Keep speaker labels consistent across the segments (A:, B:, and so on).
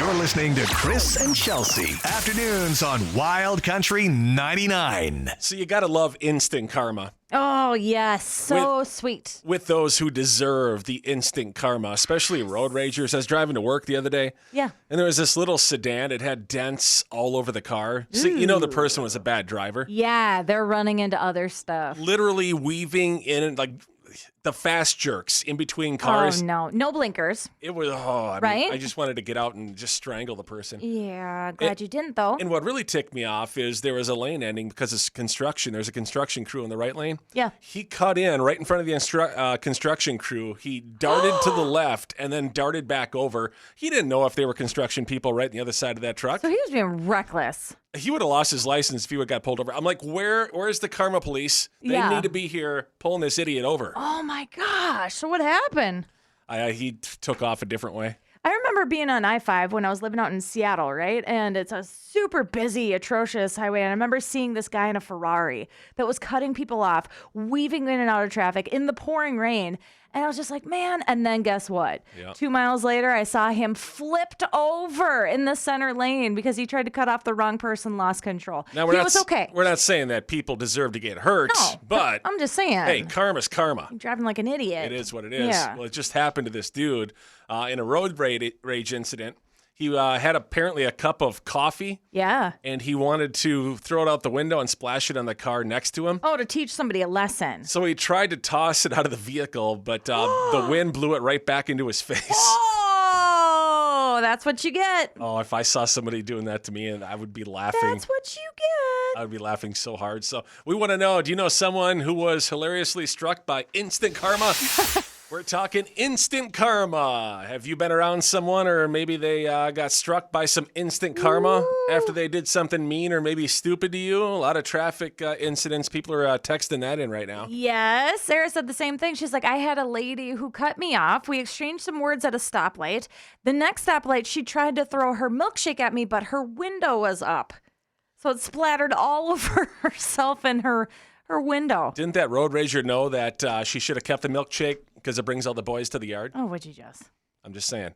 A: You're listening to Chris and Chelsea. Afternoons on Wild Country 99.
B: So you got to love instant karma.
C: Oh, yes. So sweet.
B: With those who deserve the instant karma, especially road ragers. I was driving to work the other day.
C: Yeah.
B: And there was this little sedan. It had dents all over the car. So you know the person was a bad driver.
C: Yeah, they're running into other stuff.
B: Literally weaving in like the fast jerks in between cars.
C: Oh, no. No blinkers.
B: It was,
C: Right?
B: I just wanted to get out and just strangle the person.
C: Yeah, glad you didn't, though.
B: And what really ticked me off is there was a lane ending because of construction. There's a construction crew in the right lane.
C: Yeah.
B: He cut in right in front of the construction crew. He darted to the left and then darted back over. He didn't know if they were construction people right on the other side of that truck.
C: So he was being reckless.
B: He would have lost his license if he would have got pulled over. I'm like, where's the karma police? They
C: Yeah.
B: need to be here pulling this idiot over.
C: Oh, my gosh. So what happened?
B: He took off a different way.
C: I remember being on I-5 when I was living out in Seattle, right? And it's a super busy, atrocious highway. And I remember seeing this guy in a Ferrari that was cutting people off, weaving in and out of traffic in the pouring rain. And I was just like, man. And then guess what?
B: Yeah.
C: 2 miles later, I saw him flipped over in the center lane because he tried to cut off the wrong person, lost control.
B: Now,
C: he was okay.
B: We're not saying that people deserve to get hurt,
C: No,
B: but
C: I'm just saying.
B: hey, karma's karma.
C: You're driving like an idiot.
B: It is what it is.
C: Yeah.
B: Well, it just happened to this dude in a road rage incident. He had apparently a cup of coffee,
C: Yeah.
B: and he wanted to throw it out the window and splash it on the car next to him.
C: Oh, to teach somebody a lesson.
B: So he tried to toss it out of the vehicle, but the wind blew it right back into his face.
C: Oh, that's what you get.
B: Oh, if I saw somebody doing that to me, and I would be laughing.
C: That's what you get.
B: I would be laughing so hard. So we want to know, do you know someone who was hilariously struck by instant karma? We're talking instant karma. Have you been around someone, or maybe they got struck by some instant karma after they did something mean or maybe stupid to you? A lot of traffic incidents. People are texting that in right now.
C: Yes, Sarah said the same thing. She's like, I had a lady who cut me off. We exchanged some words at a stoplight. The next stoplight, she tried to throw her milkshake at me, but her window was up. So it splattered all over herself and her window.
B: Didn't that road rager know that she should have kept the milkshake because it brings all the boys to the yard?
C: Oh, would you just?
B: I'm just saying.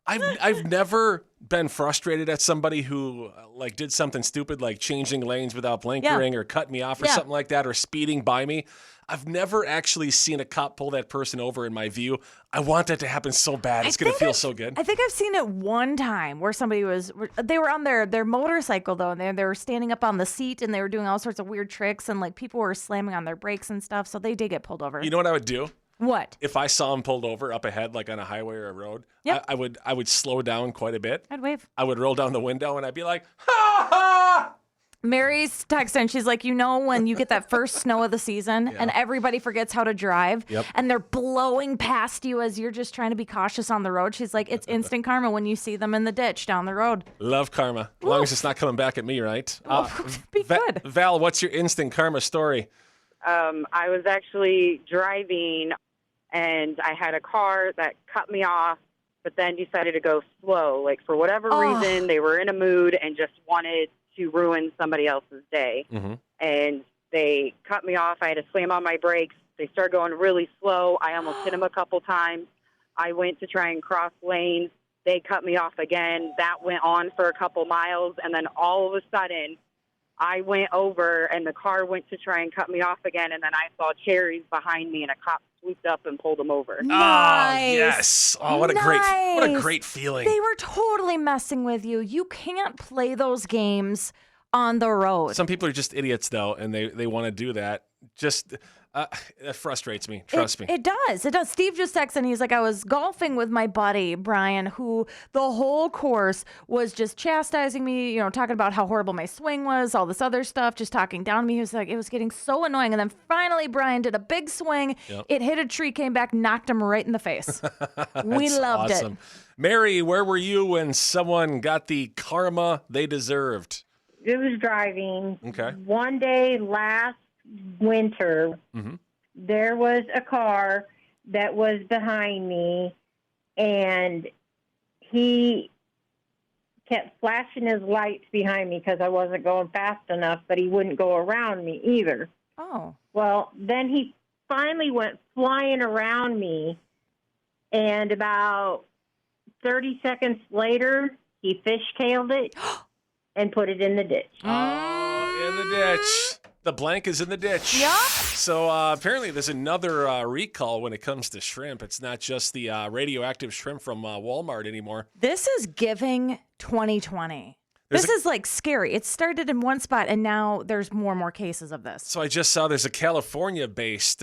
B: I've never been frustrated at somebody who like did something stupid like changing lanes without blinkering or cut me off or something like that, or speeding by me. I've never actually seen a cop pull that person over in my view. I want that to happen so bad. It's going to feel so good.
C: I think I've seen it one time where they were on their motorcycle though, and they were standing up on the seat and they were doing all sorts of weird tricks, and like people were slamming on their brakes and stuff. So they did get pulled over.
B: You know what I would do?
C: What?
B: If I saw him pulled over up ahead, like on a highway or a road,
C: Yep.
B: I would slow down quite a bit.
C: I'd wave.
B: I would roll down the window and I'd be like, ha ha!
C: Mary's texting. She's like, when you get that first snow of the season and everybody forgets how to drive and they're blowing past you as you're just trying to be cautious on the road. She's like, it's instant karma when you see them in the ditch down the road.
B: Love karma. As long as it's not coming back at me, right?
C: Be good.
B: Val, what's your instant karma story?
D: I was actually driving, and I had a car that cut me off, but then decided to go slow. Like, for whatever reason, they were in a mood and just wanted to ruin somebody else's day.
B: Mm-hmm.
D: And they cut me off. I had to slam on my brakes. They started going really slow. I almost hit them a couple times. I went to try and cross lanes. They cut me off again. That went on for a couple miles, and then all of a sudden, I went over, and the car went to try and cut me off again, and then I saw cherries behind me, and a cop swooped up and pulled them over.
C: Nice.
B: Oh, yes. Oh, what a great feeling.
C: They were totally messing with you. You can't play those games on the road.
B: Some people are just idiots, though, and they want to do that. Just that frustrates me. Trust me.
C: It does. It does. Steve just texted and he's like, I was golfing with my buddy, Brian, who the whole course was just chastising me, talking about how horrible my swing was, all this other stuff, just talking down to me. He was like, it was getting so annoying. And then finally, Brian did a big swing.
B: Yep.
C: It hit a tree, came back, knocked him right in the face. We loved
B: awesome.
C: it.
B: Mary, where were you when someone got the karma they deserved?
E: It was driving.
B: Okay.
E: One day last winter, there was a car that was behind me, and he kept flashing his lights behind me because I wasn't going fast enough, but he wouldn't go around me either.
C: Oh.
E: Well, then he finally went flying around me, and about 30 seconds later, He fishtailed it and put it in the ditch.
B: Oh, in the ditch. The blank is in the ditch.
C: Yup.
B: So apparently there's another recall when it comes to shrimp. It's not just the radioactive shrimp from Walmart anymore.
C: This is giving 2020.
B: There's
C: This is like scary. It started in one spot, and now there's more and more cases of this.
B: So I just saw there's a California-based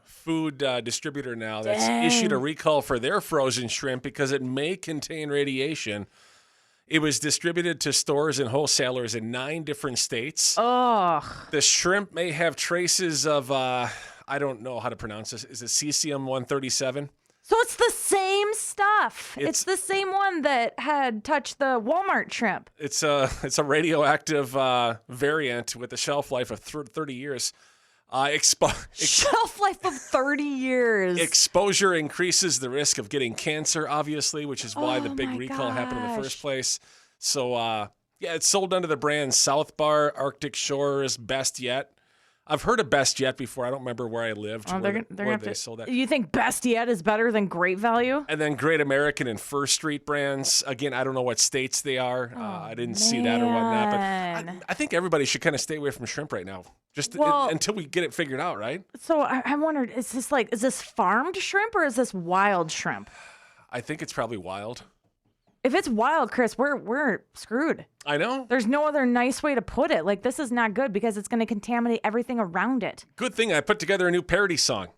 B: food distributor now that's
C: Dang.
B: issued a recall for their frozen shrimp because it may contain radiation. It was distributed to stores and wholesalers in 9 different states.
C: Oh,
B: The shrimp may have traces of, I don't know how to pronounce this. Is it cesium-137?
C: so it's the same stuff.
B: It's-
C: It's the same one that had touched the Walmart shrimp.
B: It's a radioactive variant with a shelf life of 30 years.
C: Shelf life of 30 years.
B: Exposure increases the risk of getting cancer, obviously, which is why the
C: Oh
B: big
C: my
B: recall happened in the
C: gosh.
B: first place. So, yeah, it's sold under the brand South Bar, Arctic Shores, Best Yet. I've heard of Best Yet before. I don't remember where I lived
C: Oh,
B: where
C: they're
B: where
C: gonna have
B: they
C: to.
B: sold that.
C: You think Best Yet is better than Great Value?
B: And then Great American and First Street brands. Again, I don't know what states they are. I didn't see that or whatnot. But
C: man.
B: I think everybody should kind of stay away from shrimp right now, just
C: Well-
B: until we get it figured out, right?
C: So I wondered, is this farmed shrimp or is this wild shrimp?
B: I think it's probably wild.
C: If it's wild, Chris, we're screwed.
B: I know.
C: There's no other nice way to put it. Like, this is not good because it's going to contaminate everything around it.
B: Good thing I put together a new parody song.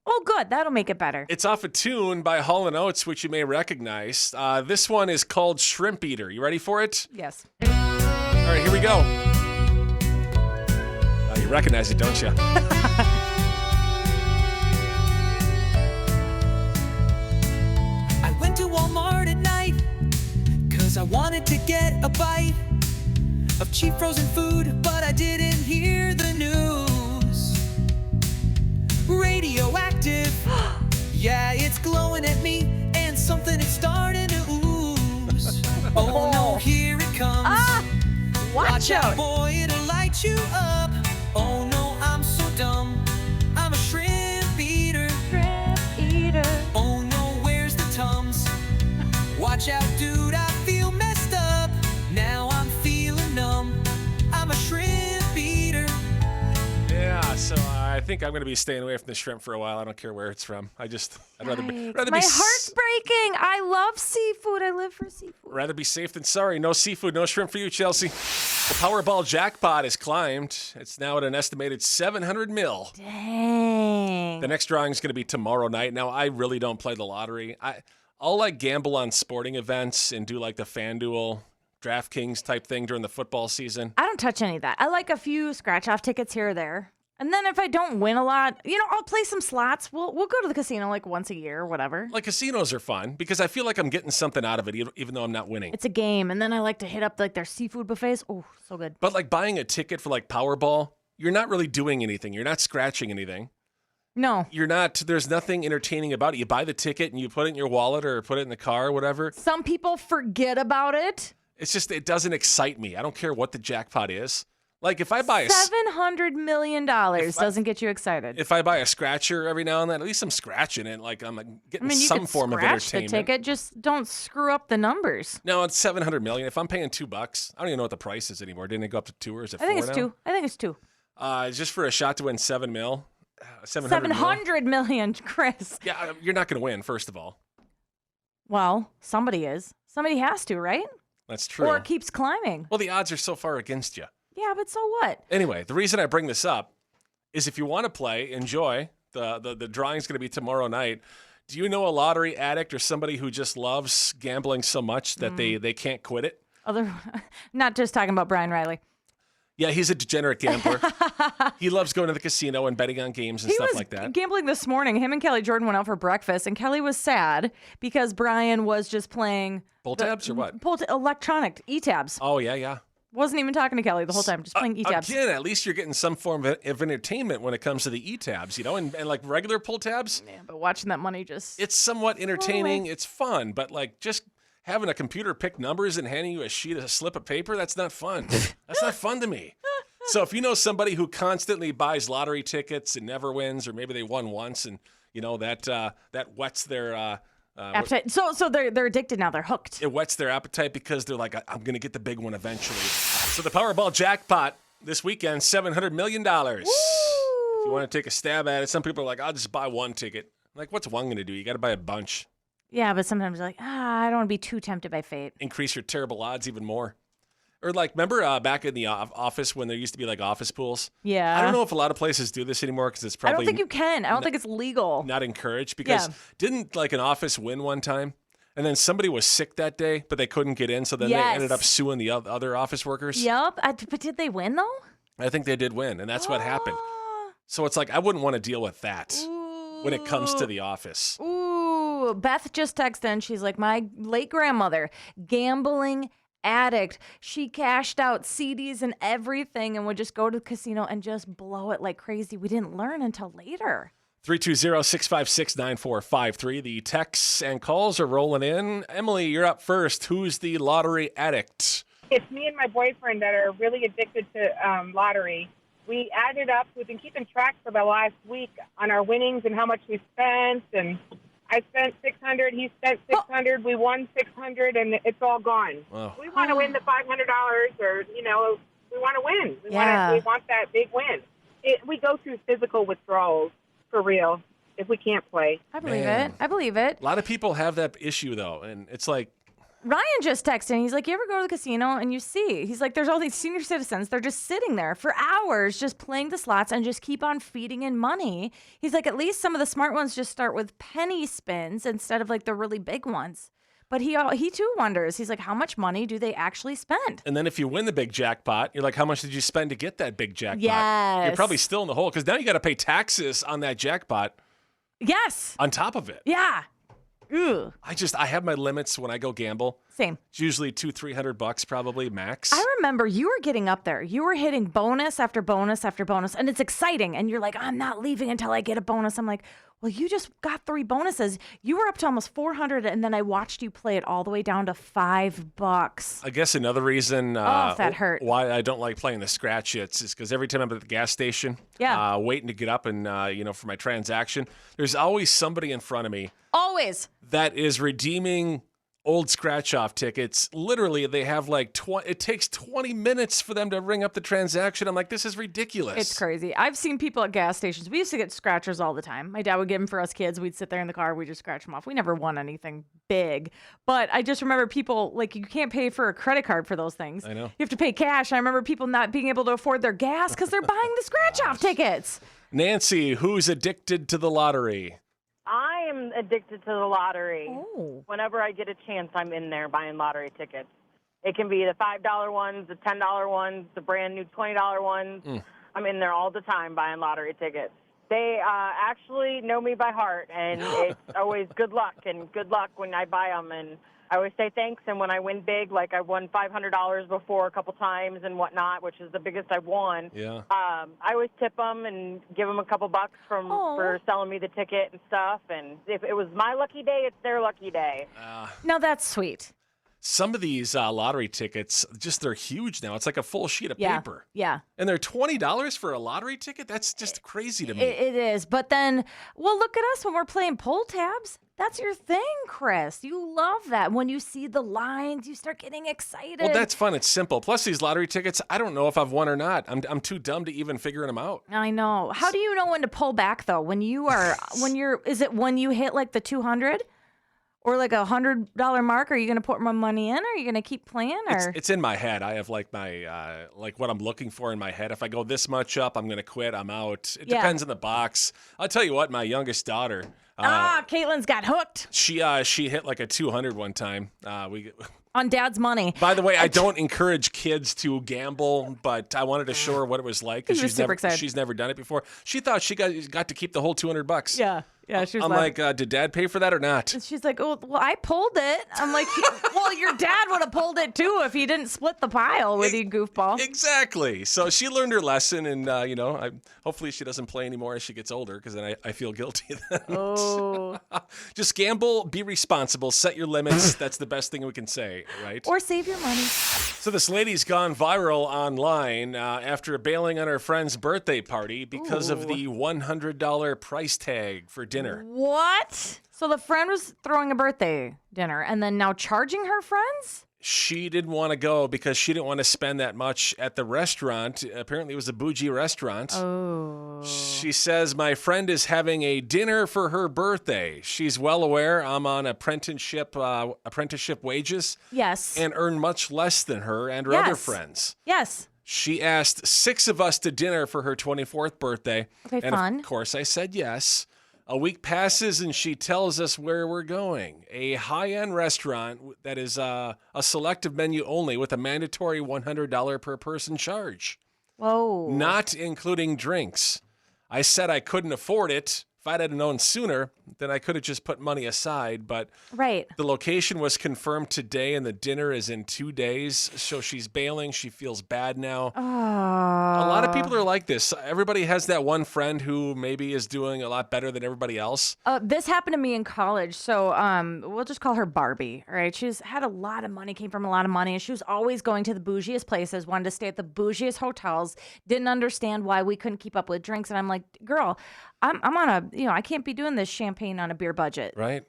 C: Oh, good. That'll make it better.
B: It's off a tune by Hall & Oates, which you may recognize. This one is called Shrimp Eater. You ready for it?
C: Yes.
B: All right, here we go. You recognize it, don't you?
F: I went to Walmart at night, cause I wanted to get a bite of cheap frozen food, but I didn't hear the news. Radioactive, yeah, it's glowing at me, and something is starting to ooze. Oh no, here it comes.
C: Watch out.
F: Boy, it'll light you up. Oh no, I'm so dumb. I'm a shrimp eater.
C: Shrimp eater.
F: Oh no, where's the Tums? Watch out, dude, I feel messed up. Now I'm feeling numb. I'm a shrimp eater.
B: Yeah, so I think I'm going to be staying away from the shrimp for a while. I don't care where it's from. I'd rather be,
C: Yikes. My heart's breaking. I love seafood. I live for seafood.
B: rather be safe than sorry. No seafood, no shrimp for you, Chelsea. The Powerball jackpot has climbed. It's now at an estimated 700 mil.
C: Dang.
B: The next drawing is going to be tomorrow night. Now, I really don't play the lottery. I'll like gamble on sporting events and do like the FanDuel, DraftKings type thing during the football season.
C: I don't touch any of that. I like a few scratch-off tickets here or there. And then if I don't win a lot, I'll play some slots. We'll go to the casino like once a year or whatever.
B: Like casinos are fun because I feel like I'm getting something out of it, even though I'm not winning.
C: It's a game. And then I like to hit up like their seafood buffets. Oh, so good.
B: But like buying a ticket for like Powerball, you're not really doing anything. You're not scratching anything.
C: No.
B: There's nothing entertaining about it. You buy the ticket and you put it in your wallet or put it in the car or whatever.
C: Some people forget about it.
B: It's just, it doesn't excite me. I don't care what the jackpot is. Like if I buy
C: $700 million doesn't get you excited.
B: if I buy a scratcher every now and then, at least I'm scratching it. Like I'm getting
C: you
B: some
C: could
B: form of
C: scratch the
B: entertainment.
C: ticket. Just don't screw up the numbers.
B: No, it's 700 million. If I'm paying $2, I don't even know what the price is anymore. Didn't it go up to 2 or is it
C: I think
B: 4
C: it's
B: now?
C: two. I think it's two.
B: Just for a shot to win 7 mil. 700 mil.
C: 700 million, Chris.
B: Yeah, you're not going to win, first of all.
C: Well, somebody is. Somebody has to, right?
B: That's true.
C: Or it keeps climbing.
B: Well, the odds are so far against you.
C: Yeah, but so what?
B: Anyway, the reason I bring this up is if you want to play, enjoy. The drawing's going to be tomorrow night. Do you know a lottery addict or somebody who just loves gambling so much that they can't quit it?
C: Not just talking about Brian Riley.
B: Yeah, he's a degenerate gambler. He loves going to the casino and betting on games and
C: He
B: stuff
C: was
B: like that.
C: gambling this morning. Him and Kelly Jordan went out for breakfast, and Kelly was sad because Brian was just playing
B: Pull tabs or what?
C: electronic e-tabs.
B: Oh, yeah.
C: Wasn't even talking to Kelly the whole time, just playing e-tabs.
B: Again, at least you're getting some form of entertainment when it comes to the e-tabs, and like regular pull tabs.
C: Yeah, but watching that money just...
B: It's somewhat entertaining. It's fun, but like just having a computer pick numbers and handing you a slip of paper, that's not fun. That's not fun to me. So if you know somebody who constantly buys lottery tickets and never wins, or maybe they won once and that whets their
C: Appetite. So they're addicted now. They're hooked.
B: It whets their appetite because they're like, I'm going to get the big one eventually. So the Powerball jackpot this weekend, $700 million. If you want to take a stab at it, some people are like, I'll just buy one ticket. Like, what's one going to do? You got to buy a bunch.
C: Yeah, but sometimes you're like, I don't want to be too tempted by fate.
B: Increase your terrible odds even more. Or like, remember back in the office when there used to be like office pools?
C: Yeah.
B: I don't know if a lot of places do this anymore because it's probably
C: I don't think you can. I don't think it's legal.
B: not encouraged because didn't like an office win one time? And then somebody was sick that day, but they couldn't get in. So then they ended up suing the other office workers.
C: Yep. But did they win though?
B: I think they did win. And that's what happened. So it's like, I wouldn't want to deal with that when it comes to the office.
C: Ooh, Beth just texted in. She's like, my late grandmother, gambling addict. She cashed out CDs and everything and would just go to the casino and just blow it like crazy. We didn't learn until later.
B: 320-656-9453. The texts and calls are rolling in. Emily, you're up first. Who's the lottery addict?
G: It's me and my boyfriend that are really addicted to lottery. We added up. We've been keeping track for the last week on our winnings and how much we spent. And I spent $600. He spent $600. We won $600, and it's all gone.
B: Wow.
G: We want to win the $500, or we want to win. We want that big win. We go through physical withdrawals for real if we can't play.
C: I believe it. I believe it.
B: A lot of people have that issue though, and it's like.
C: Ryan just texted. He's like, you ever go to the casino and you see? He's like, there's all these senior citizens. They're just sitting there for hours just playing the slots and just keep on feeding in money. He's like, at least some of the smart ones just start with penny spins instead of like the really big ones. But he too wonders. He's like, how much money do they actually spend?
B: And then if you win the big jackpot, you're like, how much did you spend to get that big jackpot?
C: Yes.
B: You're probably still in the hole because now you got to pay taxes on that jackpot.
C: Yes.
B: On top of it.
C: Yeah. Ooh.
B: I have my limits when I go gamble.
C: Same.
B: It's usually $200-$300 probably max.
C: I remember you were getting up there. You were hitting bonus after bonus after bonus, and it's exciting. And you're like, I'm not leaving until I get a bonus. I'm like, well, you just got 3 bonuses. You were up to almost 400, and then I watched you play it all the way down to $5.
B: I guess another reason
C: that hurt.
B: why I don't like playing the scratch hits is because every time I'm at the gas station, waiting to get up and for my transaction, there's always somebody in front of me.
C: Always.
B: That is redeeming old scratch-off tickets. Literally, they have like it takes 20 minutes for them to ring up the transaction. I'm like, this is ridiculous.
C: It's crazy. I've seen people at gas stations. We used to get scratchers all the time. My dad would get them for us kids. We'd sit there in the car. We'd just scratch them off. We never won anything big. But I just remember people, like, you can't pay for a credit card for those things.
B: I know.
C: You have to pay cash. I remember people not being able to afford their gas because they're buying the scratch-off tickets.
B: Nancy, who's addicted to the lottery?
H: I am addicted to the lottery.
C: Oh.
H: Whenever I get a chance, I'm in there buying lottery tickets. It can be the $5 ones, the $10 ones, the brand new $20 ones. I'm in there all the time buying lottery tickets. They actually know me by heart, and it's always good luck when I buy them. And I always say thanks, and when I win big, like I won $500 before a couple times and whatnot, which is the biggest I've won.
B: Yeah.
H: I always tip them and give them a couple bucks for selling me the ticket and stuff. And if it was my lucky day, it's their lucky day.
C: Now that's sweet.
B: Some of these lottery tickets, they're huge now. It's like a full sheet of paper.
C: Yeah.
B: And they're $20 for a lottery ticket? That's just crazy to me.
C: It is. But then, well, look at us when we're playing pull tabs. That's your thing, Chris. You love that. When you see the lines, you start getting excited.
B: Well, that's fun. It's simple. Plus, these lottery tickets, I don't know if I've won or not. I'm too dumb to even figure them out.
C: I know. How do you know when to pull back, though? Is it when you hit like the 200? Or like $100 mark? Are you going to put more money in? Or are you going to keep playing? Or
B: it's in my head. I have like my like what I'm looking for in my head. If I go this much up, I'm going to quit. I'm out. It depends on the box. I'll tell you what. My youngest daughter.
C: Caitlin's got hooked.
B: She hit like a 200 one time.
C: On Dad's money.
B: By the way, I don't encourage kids to gamble, but I wanted to show her what it was like because she's never done it before. She thought she got to keep the whole $200.
C: Yeah, she was
B: I'm like, did Dad pay for that or not?
C: And she's like, oh, well, I pulled it. I'm like, well, your dad would have pulled it too if he didn't split the pile with you, goofball.
B: Exactly. So she learned her lesson, and hopefully she doesn't play anymore as she gets older, because then I feel guilty then.
C: Oh.
B: Just gamble, be responsible, set your limits. That's the best thing we can say, right?
C: Or save your money.
B: So this lady's gone viral online after bailing on her friend's birthday party because of the $100 price tag for dinner.
C: What? So the friend was throwing a birthday dinner and then now charging her friends?
B: She didn't want to go because she didn't want to spend that much at the restaurant. Apparently, it was a bougie restaurant.
C: Oh.
B: She says, my friend is having a dinner for her birthday. She's well aware I'm on apprenticeship wages
C: Yes.
B: and earn much less than her and her other
C: Yes.
B: friends.
C: Yes.
B: She asked 6 of us to dinner for her 24th birthday.
C: Okay,
B: and
C: fun.
B: Of course, I said yes. A week passes and she tells us where we're going. A high-end restaurant that is a selective menu only with a mandatory $100 per person charge,
C: Whoa.
B: not including drinks. I said I couldn't afford it. If I'd have known sooner, then I could have just put money aside. But
C: Right.
B: the location was confirmed today and the dinner is in 2 days. So she's bailing. She feels bad now.
C: Oh.
B: A lot of people are like this. Everybody has that one friend who maybe is doing a lot better than everybody else.
C: This happened to me in college. So we'll just call her Barbie. All right. She's had a lot of money, came from a lot of money. And she was always going to the bougiest places, wanted to stay at the bougiest hotels, didn't understand why we couldn't keep up with drinks. And I'm like, girl, I'm on a, I can't be doing this champagne on a beer budget.
B: Right.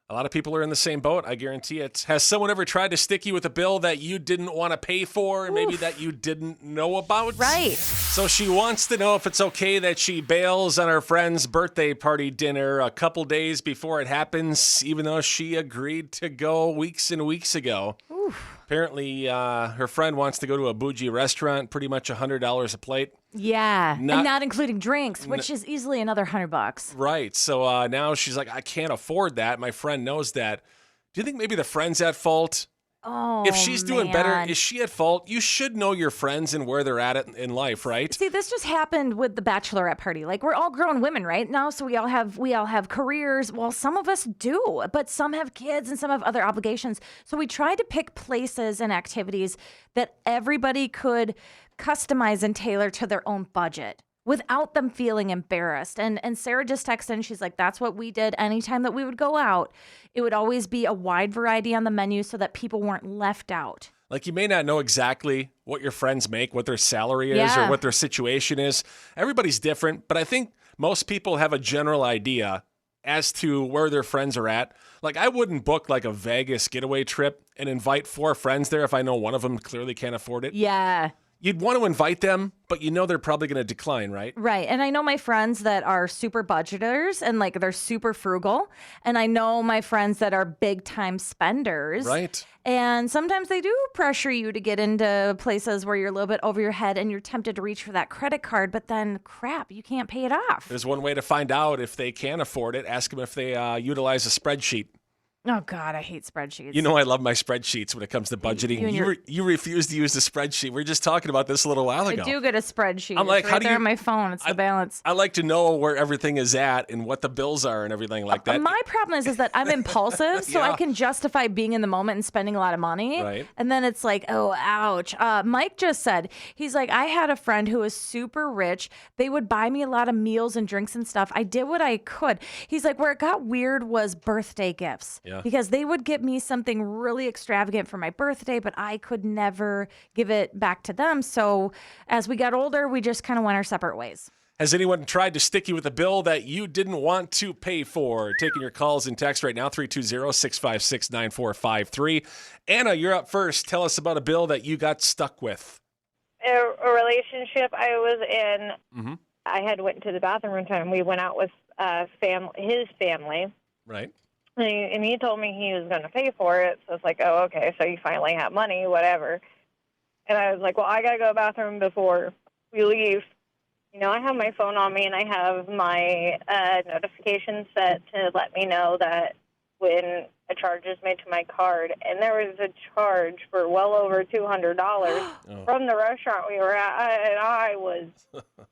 C: A
B: lot of people are in the same boat. I guarantee it. Has someone ever tried to stick you with a bill that you didn't want to pay for and maybe that you didn't know about?
C: Right.
B: So she wants to know if it's okay that she bails on her friend's birthday party dinner a couple days before it happens, even though she agreed to go weeks and weeks ago. Apparently, her friend wants to go to a bougie restaurant, pretty much $100 a plate.
C: Yeah. And not including drinks, which is easily another $100.
B: Right. So now she's like, I can't afford that. My friend knows that. Do you think maybe the friend's at fault?
C: Oh,
B: if she's doing better,
C: man.
B: is she at fault? You should know your friends and where they're at in life, right?
C: See, this just happened with the bachelorette party. Like, we're all grown women right now, so we all have careers. Well, some of us do, but some have kids and some have other obligations. So we tried to pick places and activities that everybody could customize and tailor to their own budget without them feeling embarrassed. And Sarah just texted in. She's like, that's what we did anytime that we would go out. It would always be a wide variety on the menu so that people weren't left out.
B: Like, you may not know exactly what your friends make, what their salary is,
C: Yeah.
B: or what their situation is. Everybody's different, but I think most people have a general idea as to where their friends are at. Like, I wouldn't book like a Vegas getaway trip and invite 4 friends there if I know one of them clearly can't afford it.
C: Yeah.
B: You'd want to invite them, but you know they're probably going to decline, right?
C: Right. And I know my friends that are super budgeters and like they're super frugal. And I know my friends that are big time spenders.
B: Right.
C: And sometimes they do pressure you to get into places where you're a little bit over your head and you're tempted to reach for that credit card, but then crap, you can't pay it off.
B: There's one way to find out if they can afford it. Ask them if they utilize a spreadsheet.
C: Oh, God, I hate spreadsheets.
B: You know I love my spreadsheets when it comes to budgeting. You refuse to use the spreadsheet. We were just talking about this a little while ago.
C: I do get a spreadsheet.
B: I'm like,
C: it's
B: how
C: right
B: do
C: there
B: you-
C: on my phone. It's the balance.
B: I like to know where everything is at and what the bills are and everything like that.
C: My problem is that I'm impulsive, so
B: Yeah.
C: I can justify being in the moment and spending a lot of money.
B: Right.
C: And then it's like, oh, ouch. Mike just said, he's like, I had a friend who was super rich. They would buy me a lot of meals and drinks and stuff. I did what I could. He's like, where it got weird was birthday gifts.
B: Yeah.
C: Because they would get me something really extravagant for my birthday, but I could never give it back to them. So as we got older, we just kind of went our separate ways.
B: Has anyone tried to stick you with a bill that you didn't want to pay for? Taking your calls and text right now, 320-656-9453. Anna, you're up first. Tell us about a bill that you got stuck with.
I: A relationship I was in,
B: Mm-hmm.
I: I had went to the bathroom one time. We went out with his family,
B: Right.
I: and he told me he was going to pay for it. So it's like, oh, okay, so you finally have money, whatever. And I was like, well, I got to go to the bathroom before we leave. You know, I have my phone on me, and I have my notifications set to let me know that when a charge is made to my card. And there was a charge for well over $200 from the restaurant we were at, and I was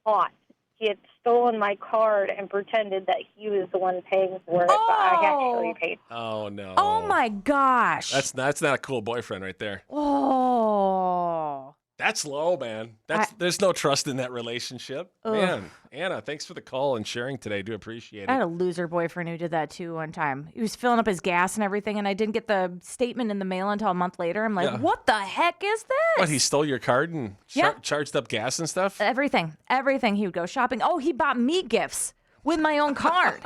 I: hot. He had stolen my card and pretended that he was the one paying for it, but I actually paid.
B: Oh, no.
C: Oh my gosh.
B: That's not a cool boyfriend right there.
C: Oh.
B: That's low, man. There's no trust in that relationship.
C: Ugh.
B: Man, Anna, thanks for the call and sharing today. Do appreciate
C: I had
B: it.
C: a loser boyfriend who did that too one time. He was filling up his gas and everything, and I didn't get the statement in the mail until a month later. I'm like,
B: Yeah.
C: what the heck is this?
B: What, he stole your card and
C: Yeah.
B: charged up gas and stuff?
C: Everything. He would go shopping. Oh, he bought me gifts with my own card.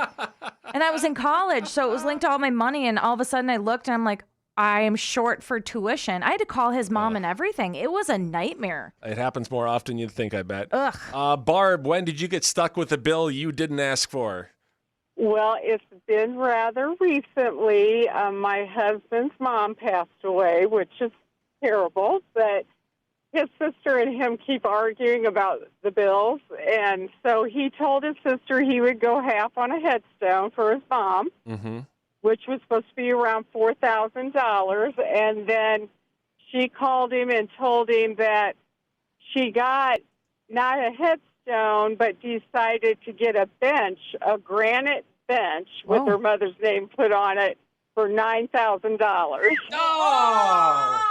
C: And I was in college, so it was linked to all my money. And all of a sudden I looked and I'm like, I am short for tuition. I had to call his mom and everything. It was a nightmare.
B: It happens more often than you'd think, I bet.
C: Ugh.
B: Barb, when did you get stuck with a bill you didn't ask for?
J: Well, it's been rather recently. My husband's mom passed away, which is terrible, but his sister and him keep arguing about the bills, and so he told his sister he would go half on a headstone for his mom, which was supposed to be around $4,000, and then she called him and told him that she got not a headstone, but decided to get a bench, a granite bench with her mother's name put on it for $9,000.
B: Oh!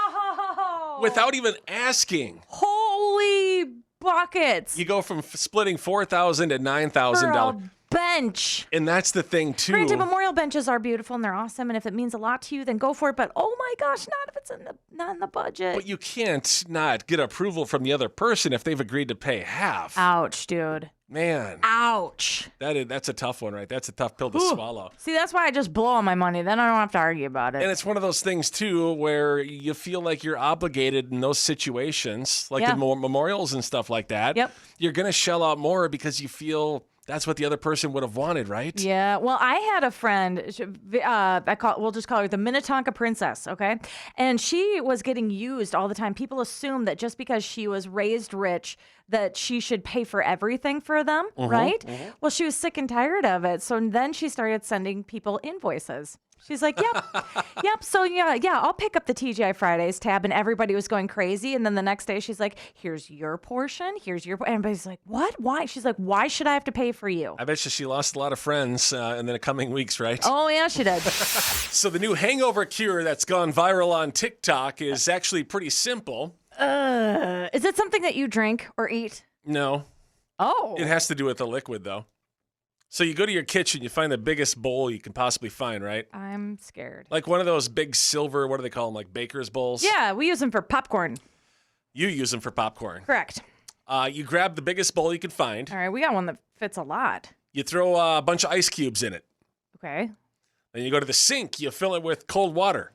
B: Without even asking.
C: Holy buckets.
B: You go from splitting $4,000 to $9,000.
C: Bench.
B: And that's the thing, too.
C: Granted, memorial benches are beautiful and they're awesome, and if it means a lot to you, then go for it. But oh my gosh, not if it's not in the budget.
B: But you can't not get approval from the other person if they've agreed to pay half.
C: Ouch, dude.
B: Man.
C: Ouch.
B: That's a tough one, right? That's a tough pill to swallow.
C: See, that's why I just blow all my money. Then I don't have to argue about it.
B: And it's one of those things, too, where you feel like you're obligated in those situations, like in memorials and stuff like that.
C: Yep.
B: You're going to shell out more because you feel that's what the other person would have wanted, right?
C: Yeah. Well, I had a friend. We'll just call her the Minnetonka Princess. Okay, and she was getting used all the time. People assume that just because she was raised rich, that she should pay for everything for them, right? Well, she was sick and tired of it, so then she started sending people invoices. She's like, yep. So yeah, I'll pick up the TGI Fridays tab, and everybody was going crazy. And then the next day, she's like, here's your portion. And everybody's like, what? Why? She's like, why should I have to pay for you?
B: I bet you she lost a lot of friends in the coming weeks, right?
C: Oh yeah, she did.
B: So the new hangover cure that's gone viral on TikTok is actually pretty simple.
C: Is it something that you drink or eat?
B: No.
C: Oh.
B: It has to do with the liquid, though. So you go to your kitchen, you find the biggest bowl you can possibly find, right?
C: I'm scared.
B: Like one of those big silver, what do they call them, like baker's bowls?
C: Yeah, we use them for popcorn.
B: You use them for popcorn.
C: Correct.
B: You grab the biggest bowl you can find.
C: All right, we got one that fits a lot.
B: You throw a bunch of ice cubes in it.
C: Okay.
B: Then you go to the sink, you fill it with cold water.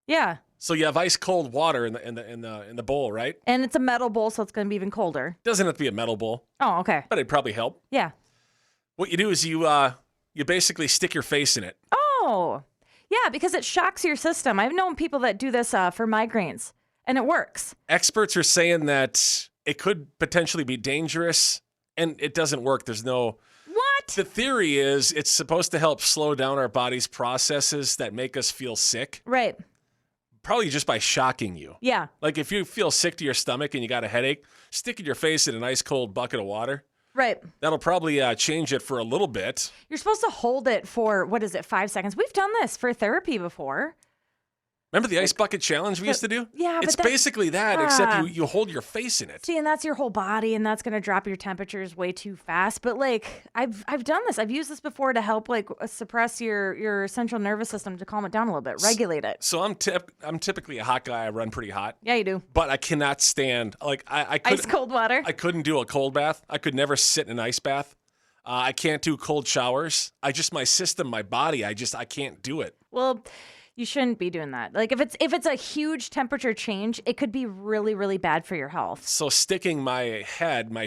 C: Yeah.
B: So you have ice cold water in the bowl, right?
C: And it's a metal bowl, so it's going to be even colder.
B: Doesn't have to be a metal bowl.
C: Oh, okay.
B: But it'd probably help.
C: Yeah.
B: What you do is you basically stick your face in it.
C: Oh, yeah, because it shocks your system. I've known people that do this for migraines, and it works.
B: Experts are saying that it could potentially be dangerous, and it doesn't work. There's no...
C: What?
B: The theory is it's supposed to help slow down our body's processes that make us feel sick.
C: Right.
B: Probably just by shocking you.
C: Yeah.
B: Like if you feel sick to your stomach and you got a headache, sticking your face in an ice cold bucket of water.
C: Right.
B: That'll probably change it for a little bit.
C: You're supposed to hold it for, 5 seconds? We've done this for therapy before.
B: Remember the ice bucket challenge we used to do?
C: Yeah,
B: it's
C: but
B: basically that, except you hold your face in it.
C: See, and that's your whole body, and that's going to drop your temperatures way too fast. But like, I've done this. I've used this before to help suppress your central nervous system to calm it down a little bit, regulate it.
B: So I'm typically a hot guy. I run pretty hot.
C: Yeah, you do.
B: But I cannot stand I
C: ice cold water.
B: I couldn't do a cold bath. I could never sit in an ice bath. I can't do cold showers. My system, my body, I can't do it.
C: Well, you shouldn't be doing that. Like if it's a huge temperature change, it could be really, really bad for your health.
B: So sticking my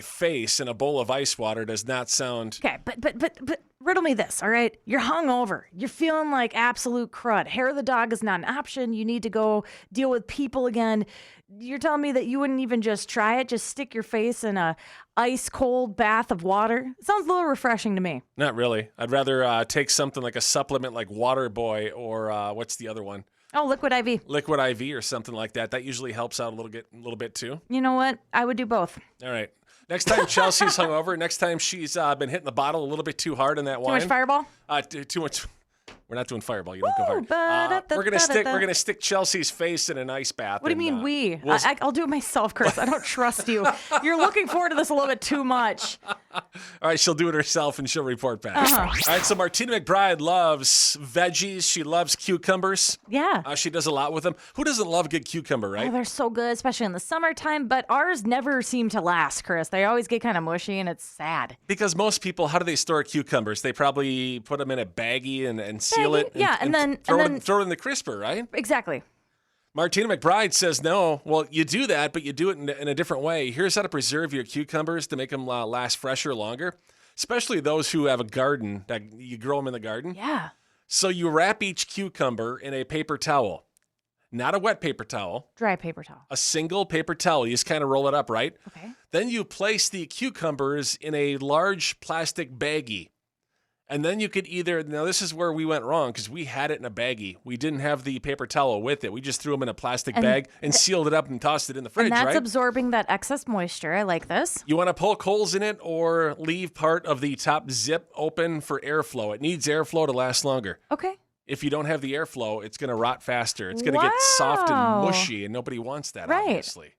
B: face in a bowl of ice water does not sound...
C: Okay, but riddle me this, all right? You're hungover. You're feeling like absolute crud. Hair of the dog is not an option. You need to go deal with people again. You're telling me that you wouldn't even just try it? Just stick your face in a ice cold bath of water? It sounds a little refreshing to me.
B: Not really. I'd rather take something like a supplement like Water Boy or what's the other one?
C: Oh, Liquid IV.
B: Liquid IV or something like that. That usually helps out a little bit too.
C: You know what? I would do both.
B: All right. Next time Chelsea's hungover, next time she's been hitting the bottle a little bit too hard in that wine.
C: Too much Fireball?
B: Too much. We're not doing Fireball. You don't go hard. We're gonna stick Chelsea's face in an ice bath.
C: What do you mean we?
B: We'll
C: I'll do it myself, Chris. I don't trust you. You're looking forward to this a little bit too much.
B: All right, she'll do it herself and she'll report back.
C: Uh-huh.
B: All right, so Martina McBride loves veggies. She loves cucumbers.
C: Yeah.
B: She does a lot with them. Who doesn't love a good cucumber, right?
C: Oh, they're so good, especially in the summertime, but ours never seem to last, Chris. They always get kind of mushy, and it's sad.
B: Because most people, how do they store cucumbers? They probably put them in a baggie and seal it.
C: Yeah, and then
B: throw it in the crisper, right?
C: Exactly.
B: Martina McBride says no. Well, you do that, but you do it in a different way. Here's how to preserve your cucumbers to make them last fresher longer, especially those who have a garden that you grow them in the garden.
C: Yeah.
B: So you wrap each cucumber in a paper towel, not a wet paper towel.
C: Dry paper towel.
B: A single paper towel. You just kind of roll it up, right?
C: Okay.
B: Then you place the cucumbers in a large plastic baggie. And then you could now this is where we went wrong because we had it in a baggie. We didn't have the paper towel with it. We just threw them in a plastic bag and sealed it up and tossed it in the fridge,
C: And that's
B: right?
C: absorbing that excess moisture. I like this.
B: You want to poke holes in it or leave part of the top zip open for airflow. It needs airflow to last longer.
C: Okay.
B: If you don't have the airflow, it's going to rot faster. It's going to get soft and mushy, and nobody wants that, obviously.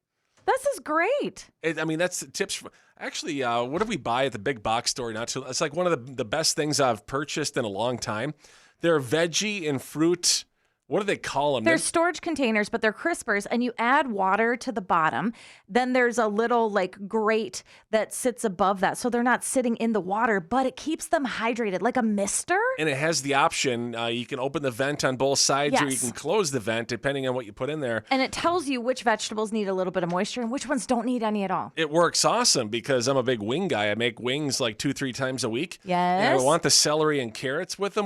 C: This is great.
B: That's the tips. Actually, what did we buy at the big box store? It's like one of the best things I've purchased in a long time. They're veggie and fruit. What do they call them?
C: They're storage containers, but they're crispers, and you add water to the bottom. Then there's a little grate that sits above that, so they're not sitting in the water, but it keeps them hydrated, like a mister.
B: And it has the option, you can open the vent on both sides, or you can close the vent depending on what you put in there.
C: And it tells you which vegetables need a little bit of moisture and which ones don't need any at all.
B: It works awesome because I'm a big wing guy. I make wings like 2-3 times a week.
C: Yes.
B: And I want the celery and carrots with them,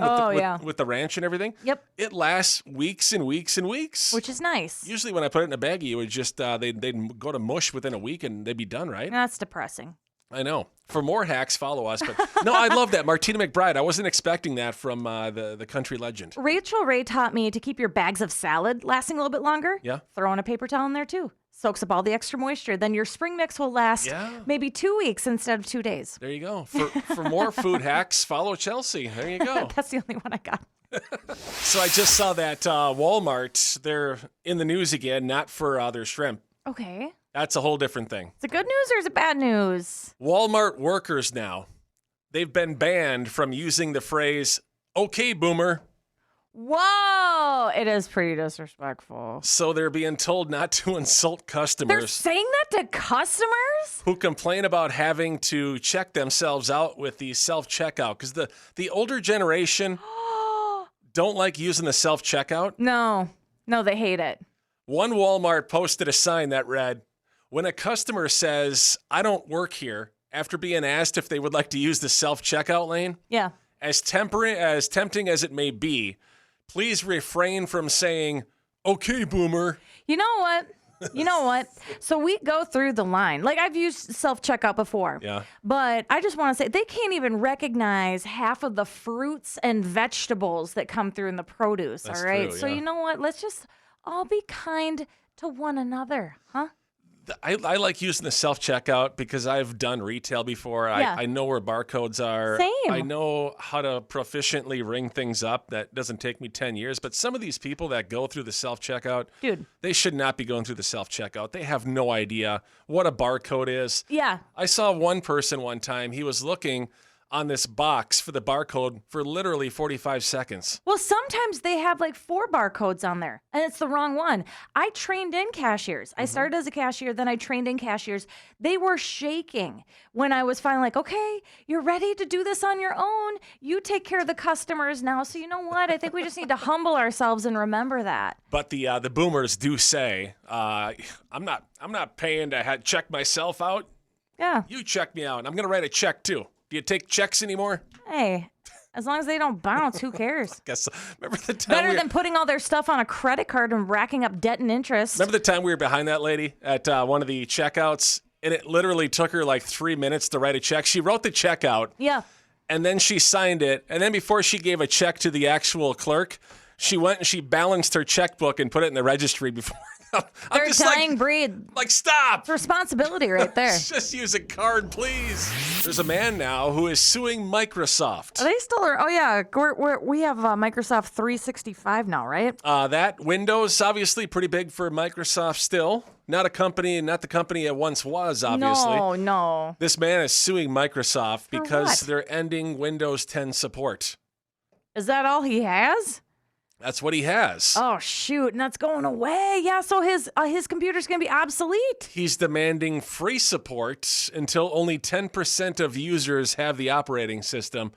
B: with the ranch and everything.
C: Yep.
B: It lasts weeks and weeks and weeks.
C: Which is nice.
B: Usually when I put it in a baggie, it would just, they'd go to mush within a week and they'd be done, right?
C: That's depressing.
B: I know. For more hacks, follow us. But no, I love that. Martina McBride. I wasn't expecting that from the country legend.
C: Rachel Ray taught me to keep your bags of salad lasting a little bit longer.
B: Yeah.
C: Throw in a paper towel in there too. Soaks up all the extra moisture. Then your spring mix will last maybe 2 weeks instead of 2 days.
B: There you go. For more food hacks, follow Chelsea. There you go.
C: That's the only one I got.
B: So I just saw that Walmart, they're in the news again, not for their shrimp.
C: Okay.
B: That's a whole different thing.
C: Is it good news or is it bad news?
B: Walmart workers now, they've been banned from using the phrase, "Okay, boomer."
C: Whoa, it is pretty disrespectful.
B: So they're being told not to insult customers.
C: They're saying that to customers?
B: Who complain about having to check themselves out with the self-checkout. Because the older generation don't like using the self-checkout.
C: No, they hate it.
B: One Walmart posted a sign that read, "When a customer says, 'I don't work here,' after being asked if they would like to use the self-checkout lane,
C: yeah,
B: as tempting as it may be, please refrain from saying, 'Okay, boomer.'"
C: You know what? So we go through the line. Like, I've used self-checkout before.
B: Yeah.
C: But I just want to say, they can't even recognize half of the fruits and vegetables that come through in the produce,
B: That's
C: all right?
B: true,
C: So
B: yeah.
C: you know what? Let's just all be kind to one another, huh?
B: I like using the self-checkout because I've done retail before.
C: Yeah.
B: I know where barcodes are.
C: Same.
B: I know how to proficiently ring things up. That doesn't take me 10 years. But some of these people that go through the self-checkout,
C: Dude.
B: they should not be going through the self-checkout. They have no idea what a barcode is.
C: Yeah.
B: I saw one person one time, he was looking on this box for the barcode for literally 45 seconds.
C: Well, sometimes they have like 4 barcodes on there, and it's the wrong one. I trained in cashiers. I started as a cashier, then I trained in cashiers. They were shaking when I was finally like, okay, you're ready to do this on your own. You take care of the customers now. So you know what? I think we just need to humble ourselves and remember that.
B: But the boomers do say, I'm not paying to check myself out.
C: Yeah.
B: You check me out, and I'm going to write a check too. Do you take checks anymore?
C: Hey, as long as they don't bounce, who cares?
B: Guess remember the time
C: Better than putting all their stuff on a credit card and racking up debt and interest.
B: Remember the time we were behind that lady at one of the checkouts, and it literally took her like 3 minutes to write a check. She wrote the check out.
C: Yeah.
B: And then she signed it, and then before she gave a check to the actual clerk, She went and she balanced her checkbook and put it in the registry before.
C: They're a dying breed.
B: Like, stop.
C: It's responsibility right there.
B: Just use a card, please. There's a man now who is suing Microsoft.
C: Are they still? Oh yeah, we have Microsoft 365 now, right?
B: That Windows obviously pretty big for Microsoft still. Not the company it once was, obviously.
C: No.
B: This man is suing Microsoft
C: For
B: because
C: what?
B: they're ending Windows 10 support.
C: Is that all he has?
B: That's what he has.
C: Oh shoot, and that's going away. Yeah, so his computer's gonna be obsolete.
B: He's demanding free support until only 10% of users have the operating system.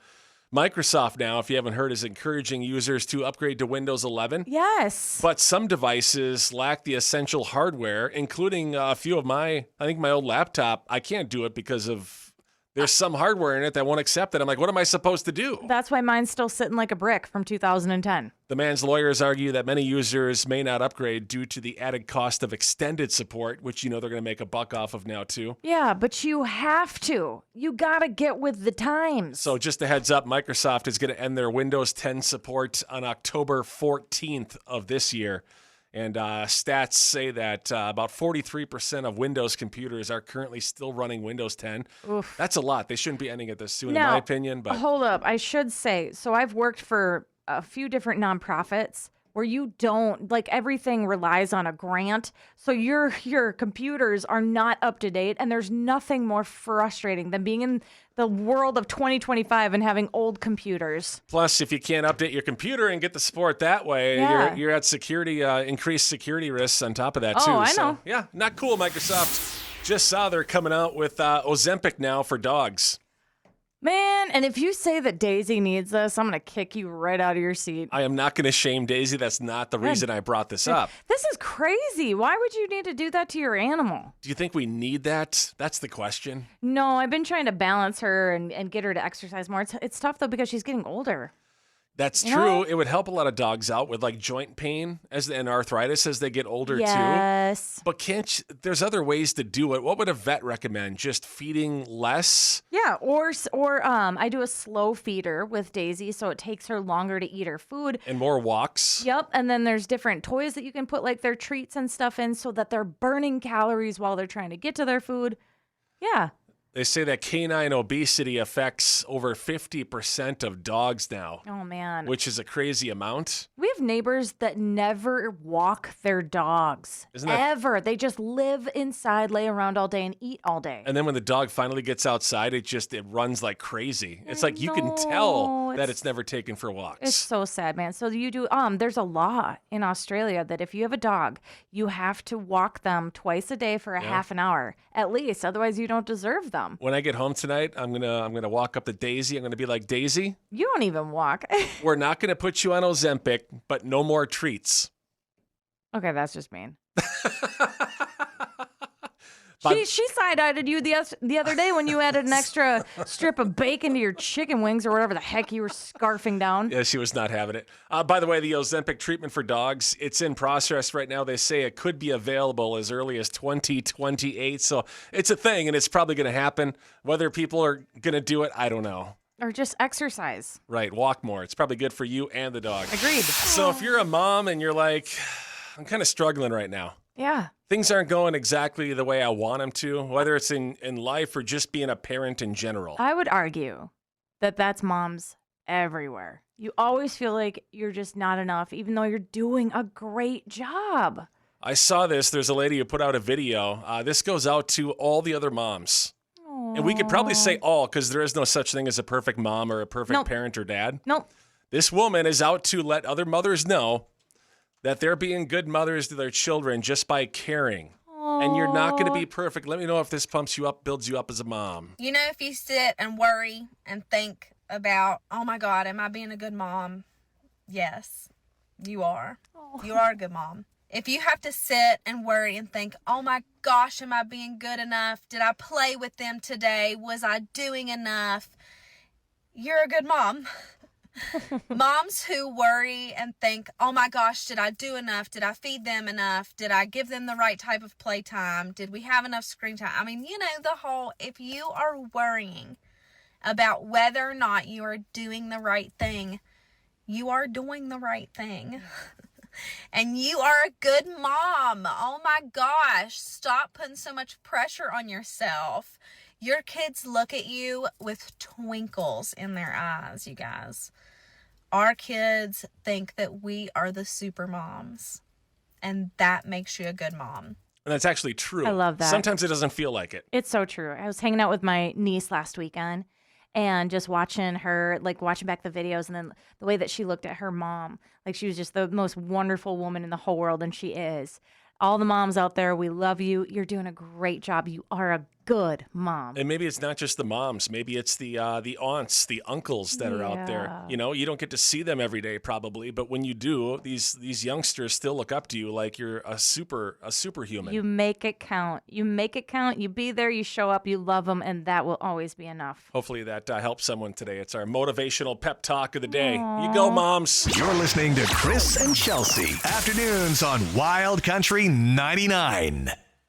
B: Microsoft now, if you haven't heard, is encouraging users to upgrade to Windows 11.
C: Yes.
B: But some devices lack the essential hardware, including a few of my old laptop. I can't do it because of there's some hardware in it that won't accept it. I'm like, what am I supposed to do?
C: That's why mine's still sitting like a brick from 2010.
B: The man's lawyers argue that many users may not upgrade due to the added cost of extended support, which they're going to make a buck off of now too.
C: Yeah, but you have to. You gotta get with the times.
B: So just a heads up, Microsoft is going to end their Windows 10 support on October 14th of this year. And stats say that about 43% of Windows computers are currently still running Windows 10.
C: Oof.
B: That's a lot. They shouldn't be ending it this soon,
C: Now,
B: in my opinion. But
C: hold up. I should say, so I've worked for a few different nonprofits where you don't, like, everything relies on a grant. So your computers are not up to date. And there's nothing more frustrating than being in the world of 2025 and having old computers.
B: plus, if you can't update your computer and get the support that way,
C: Yeah.
B: you're at increased security risks on top of that, too.
C: Oh, I
B: So,
C: know.
B: yeah, not cool, Microsoft. Just saw they're coming out with Ozempic now for dogs.
C: Man, and if you say that Daisy needs this, I'm going to kick you right out of your seat.
B: I am not going to shame Daisy. That's not the reason I brought this up.
C: This is crazy. Why would you need to do that to your animal?
B: Do you think we need that? That's the question.
C: No, I've been trying to balance her and get her to exercise more. It's tough, though, because she's getting older.
B: That's
C: You
B: true.
C: know?
B: It would help a lot of dogs out with like joint pain and arthritis as they get older too.
C: Yes.
B: But there's other ways to do it. What would a vet recommend? Just feeding less?
C: Yeah, or I do a slow feeder with Daisy, so it takes her longer to eat her food.
B: And more walks?
C: Yep, and then there's different toys that you can put like their treats and stuff in so that they're burning calories while they're trying to get to their food. Yeah.
B: They say that canine obesity affects over 50% of dogs now,
C: Oh man.
B: which is a crazy amount.
C: We have neighbors that never walk their dogs.
B: Isn't that-
C: Ever. They just live inside, lay around all day, and eat all day.
B: And then when the dog finally gets outside, it runs like crazy. It's
C: I
B: like you can
C: know,
B: tell that
C: it's-
B: it's never taken for walks.
C: It's so sad, man. So you do there's a law in Australia that if you have a dog, you have to walk them twice a day for a half an hour at least. Otherwise you don't deserve them.
B: When I get home tonight, I'm gonna walk up to Daisy. I'm gonna be like, Daisy,
C: You don't even walk.
B: we're not gonna put you on Ozempic, but no more treats.
C: Okay, that's just mean.
B: But-
C: She side-eyed you the other day when you added an extra strip of bacon to your chicken wings or whatever the heck you were scarfing down.
B: Yeah, she was not having it. By the way, the Ozempic treatment for dogs, it's in process right now. They say it could be available as early as 2028. So it's a thing, and it's probably going to happen. Whether people are going to do it, I don't know.
C: Or just exercise.
B: Right, walk more. It's probably good for you and the dog.
C: Agreed.
B: So if you're a mom and you're like, I'm kind of struggling right now.
C: Yeah.
B: Things aren't going exactly the way I want them to, whether it's in life or just being a parent in general.
C: I would argue that that's moms everywhere. You always feel like you're just not enough, even though you're doing a great job.
B: I saw this. There's a lady who put out a video. This goes out to all the other moms. And we could probably say all because there is no such thing as a perfect mom or a perfect
C: Nope.
B: parent or dad.
C: Nope.
B: This woman is out to let other mothers know that they're being good mothers to their children just by caring. And you're not going to be perfect. Let me know if this pumps you up, builds you up as a mom.
K: You know, if you sit and worry and think about, oh my God, am I being a good mom? Yes, you are. You are a good mom. If you have to sit and worry and think, oh my gosh, am I being good enough? Did I play with them today? Was I doing enough? You're a good mom. Moms who worry and think, oh my gosh, did I do enough? Did I feed them enough? Did I give them the right type of playtime? Did we have enough screen time? I mean, you know, if you are worrying about whether or not you are doing the right thing, you are doing the right thing. And you are a good mom. Oh my gosh. Stop putting so much pressure on yourself. Your kids look at you with twinkles in their eyes, you guys. Our kids think that we are the super moms. And that makes you a good mom.
B: And that's actually true.
C: I love that.
B: Sometimes it doesn't feel like it.
C: It's so true. I was hanging out with my niece last weekend and just watching her, like watching back the videos, and then the way that she looked at her mom. Like she was just the most wonderful woman in the whole world, and she is. All the moms out there, we love you. You're doing a great job. You are a good mom.
B: And maybe it's not just the moms. Maybe it's the aunts, the uncles that are out there.
C: Yeah.
B: You know, you don't get to see them every day probably, but when you do, these youngsters still look up to you like you're a superhuman.
C: You make it count. You make it count. You be there. You show up. You love them, and that will always be enough.
B: Hopefully that helps someone today. It's our motivational pep talk of the day. You go, moms.
A: You're listening to Chris and Chelsea. Afternoons on Wild Country 99.